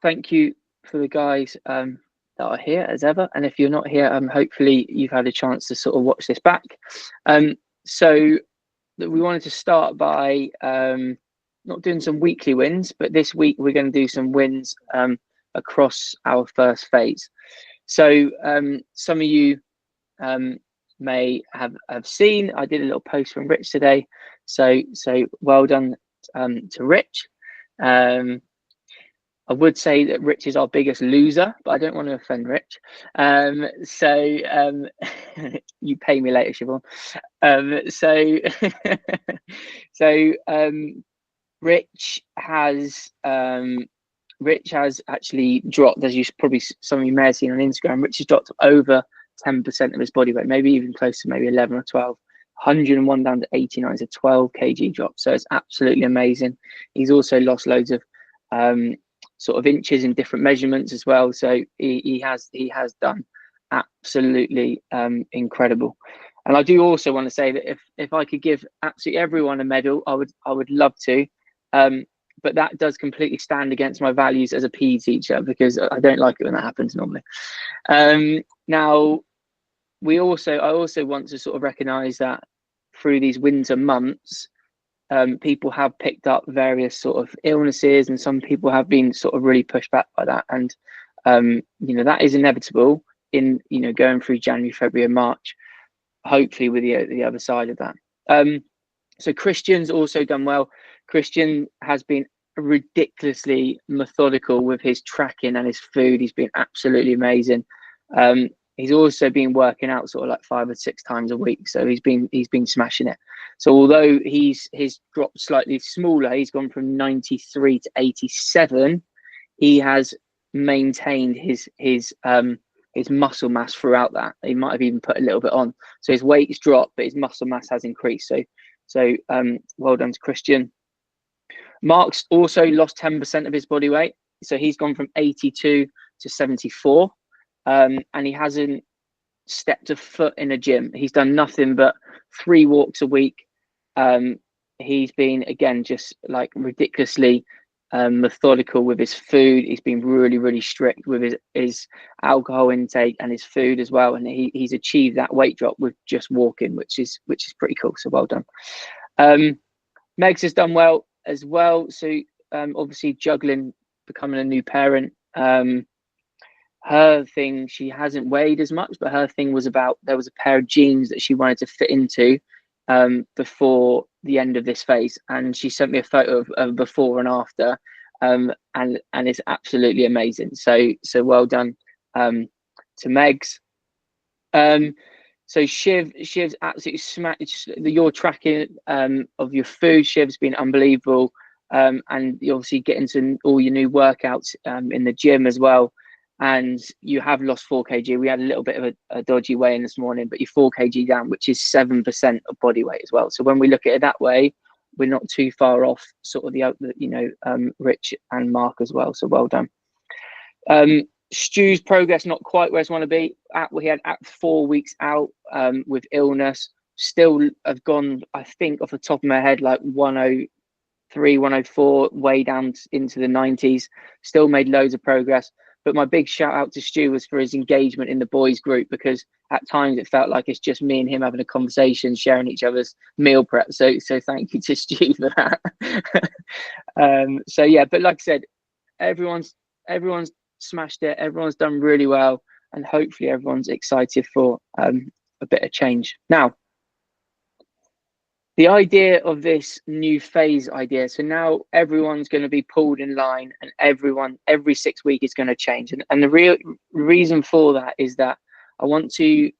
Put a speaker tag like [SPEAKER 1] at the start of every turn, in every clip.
[SPEAKER 1] thank you for the guys that are here as ever. And if you're not here, hopefully you've had a chance to sort of watch this back. So we wanted to start by not doing some weekly wins, but this week we're going to do some wins across our first phase. So some of you may have seen, I did a little post from Rich today. So well done to Rich. I would say that Rich is our biggest loser, but I don't want to offend Rich. You pay me later, Siobhan. Rich has actually dropped, as you probably some of you may have seen on Instagram. Rich has dropped over 10% of his body weight, maybe even close to maybe 11 or 12. 101 down to 89 is a 12 kg drop, so it's absolutely amazing. He's also lost loads of sort of inches in different measurements as well, so he has done absolutely incredible. And I do also want to say that if I could give absolutely everyone a medal, I would love to, but that does completely stand against my values as a PE teacher, because I don't like it when that happens normally. Now I also want to sort of recognize that through these winter months, people have picked up various sort of illnesses, and some people have been sort of really pushed back by that. And that is inevitable in going through January, February, and March. Hopefully, with the other side of that. So Christian's also done well. Christian has been ridiculously methodical with his tracking and his food. He's been absolutely amazing. He's also been working out sort of like 5 or 6 times a week, so he's been smashing it. So although he's dropped slightly smaller, he's gone from 93 to 87. He has maintained his muscle mass throughout that. He might have even put a little bit on. So his weight's dropped, but his muscle mass has increased. So well done to Christian. Mark's also lost 10% of his body weight, so he's gone from 82 to 74. And he hasn't stepped a foot in a gym. He's done nothing but 3 walks a week. He's been, again, just like ridiculously methodical with his food. He's been really, really strict with his alcohol intake and his food as well. And he's achieved that weight drop with just walking, which is pretty cool. So well done. Megs has done well as well. So obviously juggling, becoming a new parent. Her thing, she hasn't weighed as much, but her thing was about, there was a pair of jeans that she wanted to fit into before the end of this phase, and she sent me a photo of before and after, and it's absolutely amazing. So well done to Megs. So Shiv's absolutely smashed your tracking of your food. Shiv's been unbelievable, and you obviously get into all your new workouts in the gym as well. And you have lost 4 kg. We had a little bit of a dodgy weigh in this morning, but you're 4 kg down, which is 7% of body weight as well. So when we look at it that way, we're not too far off sort of the Rich and Mark as well. So well done. Stu's progress not quite where it's want to be. We had 4 weeks out with illness. Still have gone, I think off the top of my head, like 103, 104, way down into the 90s. Still made loads of progress. But my big shout out to Stu was for his engagement in the boys group, because at times it felt like it's just me and him having a conversation, sharing each other's meal prep. So thank you to Stu for that. So yeah, but like I said, everyone's smashed it. Everyone's done really well, and hopefully everyone's excited for a bit of change. Now, the idea of this new phase idea, so now everyone's going to be pulled in line, and every 6 weeks is going to change. And the real reason for that is that I want to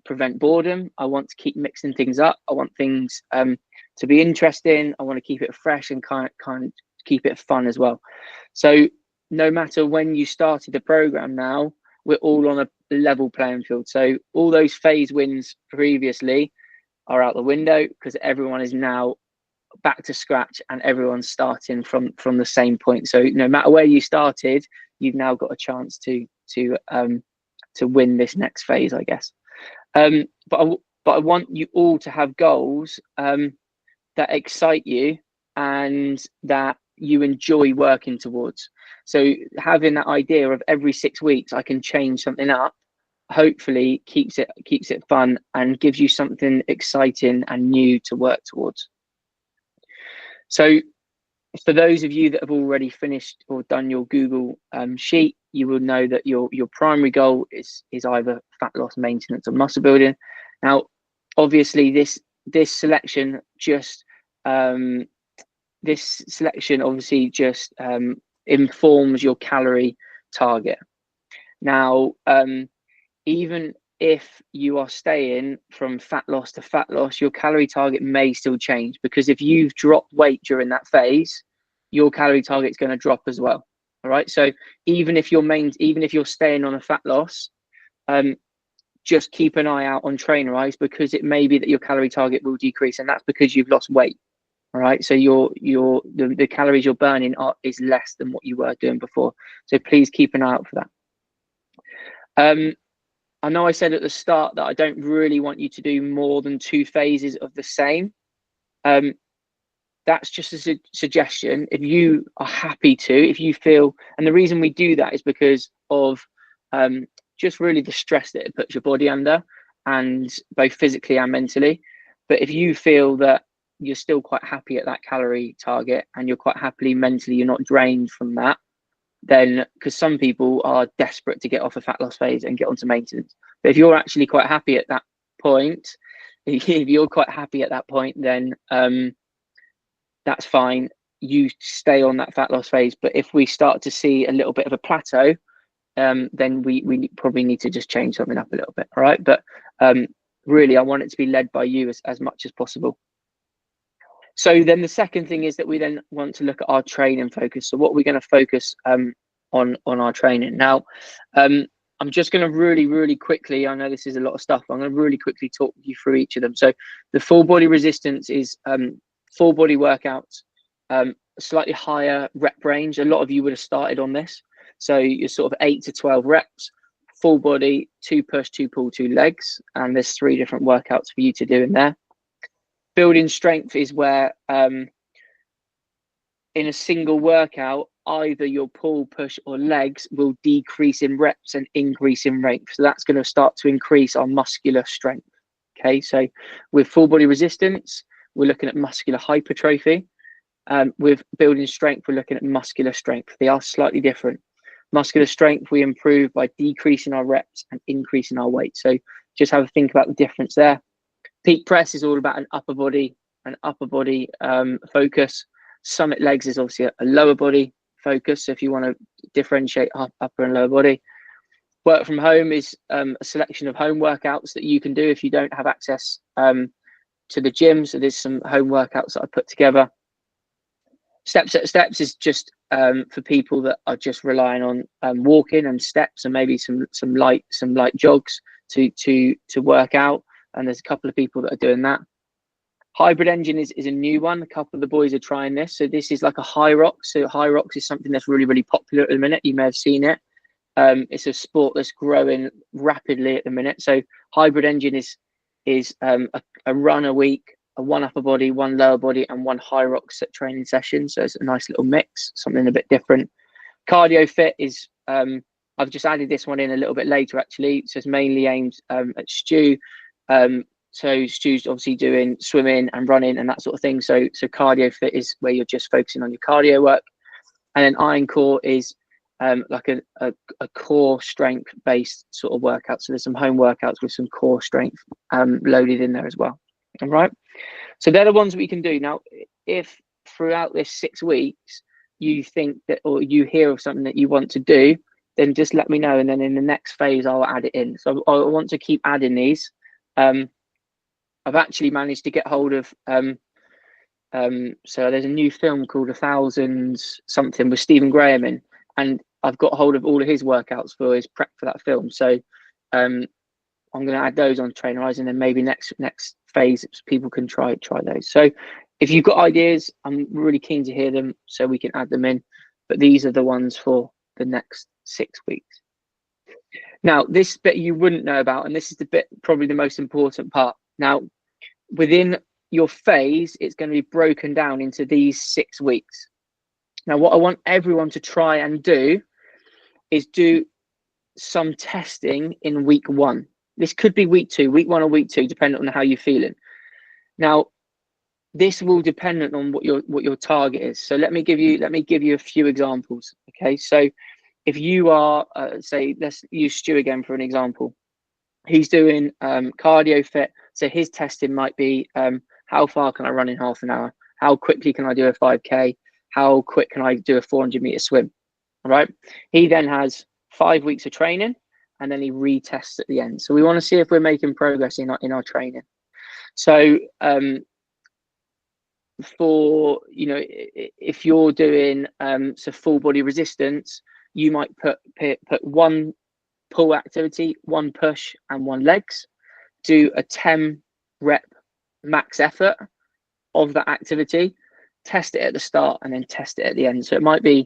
[SPEAKER 1] prevent boredom. I want to keep mixing things up. I want things to be interesting. I want to keep it fresh and kind of keep it fun as well. So no matter when you started the program now, we're all on a level playing field. So all those phase wins previously are out the window, because everyone is now back to scratch and everyone's starting from the same point. So no matter where you started, you've now got a chance to win this next phase, I guess. But I want you all to have goals that excite you and that you enjoy working towards. So having that idea of every 6 weeks I can change something up, hopefully keeps it fun and gives you something exciting and new to work towards. So for those of you that have already finished or done your Google sheet, you will know that your primary goal is either fat loss, maintenance, or muscle building. Now, obviously, this selection obviously just informs your calorie target. Now, even if you are staying from fat loss to fat loss, your calorie target may still change, because if you've dropped weight during that phase, your calorie target is going to drop as well. All right. So even if you're staying on a fat loss, just keep an eye out on Trainerize, because it may be that your calorie target will decrease, and that's because you've lost weight. All right. So the calories you're burning is less than what you were doing before. So please keep an eye out for that. I know I said at the start that I don't really want you to do more than 2 phases of the same. That's just a suggestion. If you are happy to, if you feel, and the reason we do that is because of just really the stress that it puts your body under, and both physically and mentally. But if you feel that you're still quite happy at that calorie target, and you're quite happily mentally, you're not drained from that, then, because some people are desperate to get off a fat loss phase and get onto maintenance. But if you're actually quite happy at that point, then that's fine. You stay on that fat loss phase. But if we start to see a little bit of a plateau, then we probably need to just change something up a little bit. All right. But really, I want it to be led by you as much as possible. So then the second thing is that we then want to look at our training focus. So what we're going to focus on our training. Now, I'm just going to really quickly, I know this is a lot of stuff, but I'm going to really quickly talk you through each of them. So the full body resistance is full body workouts, slightly higher rep range. A lot of you would have started on this. So you're sort of 8 to 12 reps, full body, 2 push, 2 pull, 2 legs. And there's 3 different workouts for you to do in there. Building strength is where in a single workout, either your pull, push, or legs will decrease in reps and increase in rate. So that's going to start to increase our muscular strength. Okay, so with full body resistance, we're looking at muscular hypertrophy. With building strength, we're looking at muscular strength. They are slightly different. Muscular strength we improve by decreasing our reps and increasing our weight. So just have a think about the difference there. Peak press is all about an upper body focus. Summit legs is obviously a lower body focus. So if you want to differentiate upper and lower body. Work from home is a selection of home workouts that you can do if you don't have access to the gym. So there's some home workouts that I put together. Steps is just for people that are just relying on walking and steps, and maybe some light jogs to work out. And there's a couple of people that are doing that. Hybrid engine is a new one. A couple of the boys are trying this. So this is like a Hyrox. So Hyrox is something that's really popular at the minute. You may have seen it. It's a sport that's growing rapidly at the minute. So hybrid engine is a run a week, a 1 upper body, 1 lower body, and 1 Hyrox training session. So it's a nice little mix, something a bit different. Cardio fit is I've just added this one in a little bit later actually. So it's mainly aimed at Stu. So Stu's obviously doing swimming and running and that sort of thing. So cardio fit is where you're just focusing on your cardio work. And then iron core is like a core strength based sort of workout. So there's some home workouts with some core strength loaded in there as well. All right. So they're the ones that we can do. Now, if throughout this 6 weeks you think that, or you hear of something that you want to do, then just let me know. And then in the next phase, I'll add it in. So I want to keep adding these. I've actually managed to get hold of so there's a new film called 1000 something with Stephen Graham in, and I've got hold of all of his workouts for his prep for that film. So I'm going to add those on Trainerize, and then maybe next phase people can try those. So if you've got ideas, I'm really keen to hear them so we can add them in. But these are the ones for the next 6 weeks. Now, this bit you wouldn't know about, and this is the bit probably the most important part. Now, within your phase, it's going to be broken down into these 6 weeks. Now, what I want everyone to try and do is do some testing in week 1. This could be week 2, week 1 or week 2, depending on how you're feeling. Now, this will depend on what your target is. So let me give you a few examples. Okay, so if you are say, let's use Stu again for an example. He's doing cardio fit, so his testing might be how far can I run in half an hour, how quickly can I do a 5k, how quick can I do a 400-meter swim. All right, he then has 5 weeks of training, and then he retests at the end. So we want to see if we're making progress in our training. So for, you know, if you're doing so full body resistance, you might put 1 pull activity, 1 push, and 1 legs. Do a 10 rep max effort of that activity, test it at the start, and then test it at the end. So it might be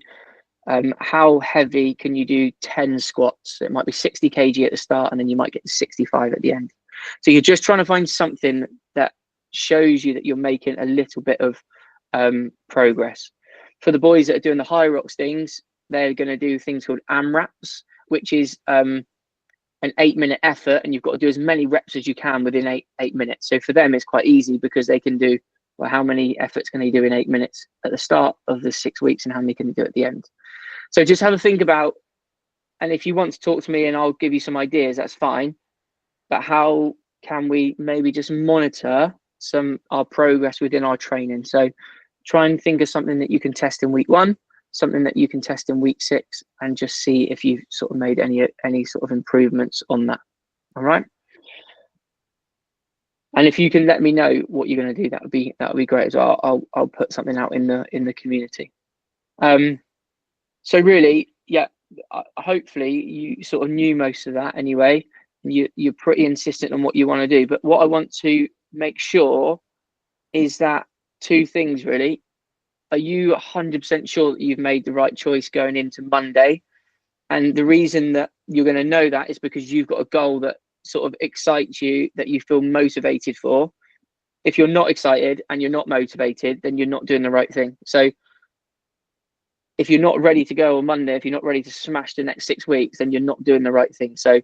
[SPEAKER 1] how heavy can you do 10 squats. It might be 60 kg at the start, and then you might get to 65 at the end. So you're just trying to find something that shows you that you're making a little bit of progress. For the boys that are doing the Hyrox things, they're going to do things called AMRAPs, which is an 8-minute effort, and you've got to do as many reps as you can within 8 minutes. So for them, it's quite easy because they can do, well, how many efforts can they do in 8 minutes at the start of the 6 weeks, and how many can they do at the end. So just have a think about, and if you want to talk to me and I'll give you some ideas, that's fine. But how can we maybe just monitor our progress within our training? So try and think of something that you can test in week 1, something that you can test in week 6, and just see if you've sort of made any sort of improvements on that. All right. And if you can let me know what you're going to do, that would be great as well. I'll put something out in the community. So really, yeah, hopefully you sort of knew most of that anyway. You're pretty insistent on what you want to do. But what I want to make sure is that 2 things really. Are you 100% sure that you've made the right choice going into Monday? And the reason that you're going to know that is because you've got a goal that sort of excites you, that you feel motivated for. If you're not excited and you're not motivated, then you're not doing the right thing. So if you're not ready to go on Monday, if you're not ready to smash the next 6 weeks, then you're not doing the right thing. So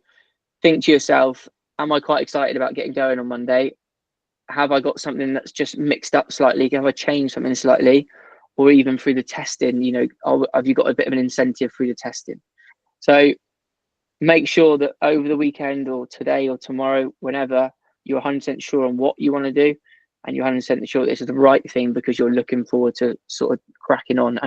[SPEAKER 1] think to yourself, am I quite excited about getting going on Monday? Have I got something that's just mixed up slightly? Have I changed something slightly? Or even through the testing, you know, have you got a bit of an incentive through the testing? So make sure that over the weekend or today or tomorrow, whenever, you're 100% sure on what you want to do, and you're 100% sure this is the right thing because you're looking forward to sort of cracking on and